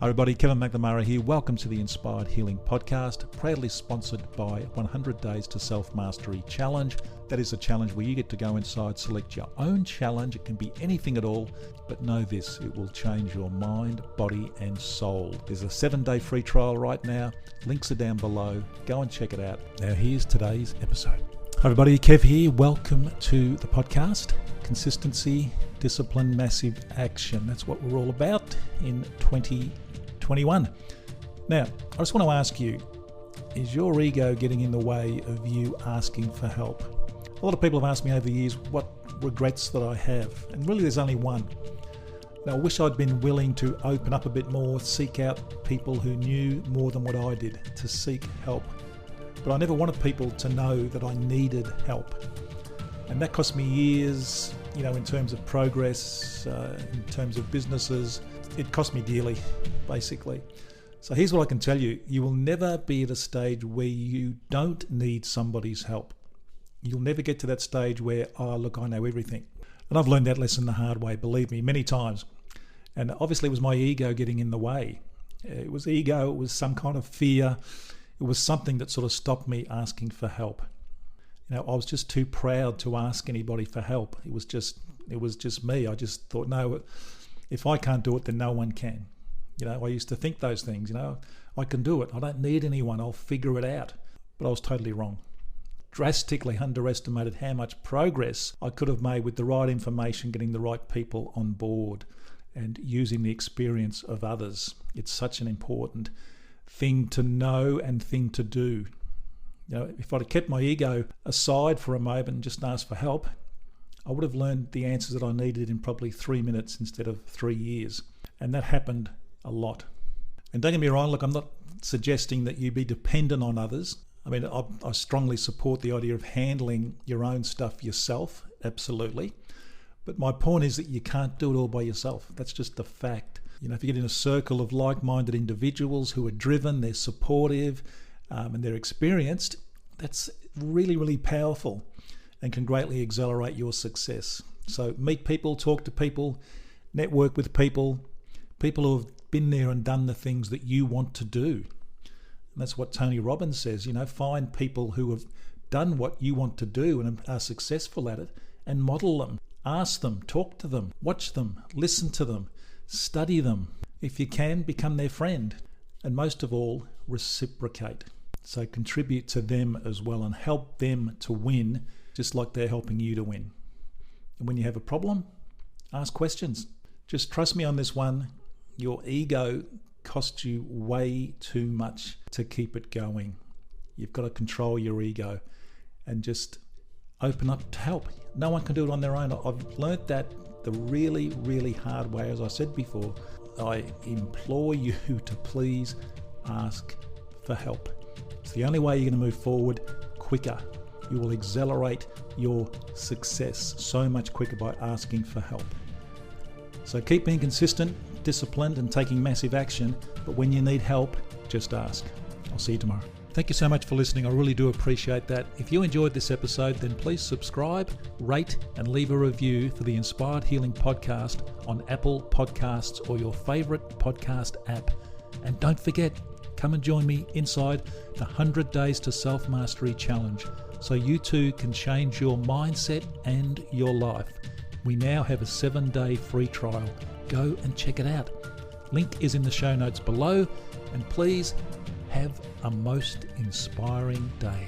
Hi everybody, Kevin McNamara here. Welcome to the Inspired Healing Podcast, proudly sponsored by 100 Days to Self-Mastery Challenge. That is a challenge where you get to go inside, select your own challenge. It can be anything at all, but know this, it will change your mind, body and soul. There's a 7-day free trial right now. Links are down below. Go and check it out. Now here's today's episode. Hi everybody, Kev here. Welcome to the podcast. Consistency, discipline, massive action. That's what we're all about in 2021. Now, I just want to ask you, is your ego getting in the way of you asking for help? A lot of people have asked me over the years what regrets that I have, and really there's only one. Now, I wish I'd been willing to open up a bit more, seek out people who knew more than what I did, to seek help. But I never wanted people to know that I needed help. And that cost me years, in terms of progress, in terms of businesses. It cost me dearly, basically. So here's what I can tell you. You will never be at a stage where you don't need somebody's help. You'll never get to that stage where, I know everything. And I've learned that lesson the hard way, believe me, many times. And obviously it was my ego getting in the way. It was ego, it was some kind of fear. It was something that sort of stopped me asking for help. I was just too proud to ask anybody for help. It was just me. I just thought, no, if I can't do it, then no one can. I used to think those things, I can do it. I don't need anyone. I'll figure it out. But I was totally wrong. Drastically underestimated how much progress I could have made with the right information, getting the right people on board and using the experience of others. It's such an important thing to know and thing to do. If I'd have kept my ego aside for a moment and just asked for help, I would have learned the answers that I needed in probably 3 minutes instead of 3 years. And that happened a lot. And don't get me wrong, look, I'm not suggesting that you be dependent on others. I strongly support the idea of handling your own stuff yourself, absolutely. But my point is that you can't do it all by yourself. That's just a fact. If you get in a circle of like-minded individuals who are driven, they're supportive, and they're experienced, that's really, really powerful and can greatly accelerate your success. So meet people, talk to people, network with people who have been there and done the things that you want to do. And that's what Tony Robbins says, find people who have done what you want to do and are successful at it and model them. Ask them, talk to them, watch them, listen to them, study them. If you can, become their friend. And most of all, reciprocate. So contribute to them as well and help them to win, just like they're helping you to win. And when you have a problem, ask questions. Just trust me on this one. Your ego costs you way too much to keep it going. You've got to control your ego and just open up to help. No one can do it on their own. I've learnt that the really, really hard way. As I said before, I implore you to please ask for help. It's the only way you're going to move forward quicker. You will accelerate your success so much quicker by asking for help. So keep being consistent, disciplined, and taking massive action. But when you need help, just ask. I'll see you tomorrow. Thank you so much for listening. I really do appreciate that. If you enjoyed this episode, then please subscribe, rate, and leave a review for the Inspired Healing Podcast on Apple Podcasts or your favorite podcast app. And don't forget, come and join me inside the 100 Days to Self-Mastery Challenge so you too can change your mindset and your life. We now have a 7-day free trial. Go and check it out. Link is in the show notes below, and please have a most inspiring day.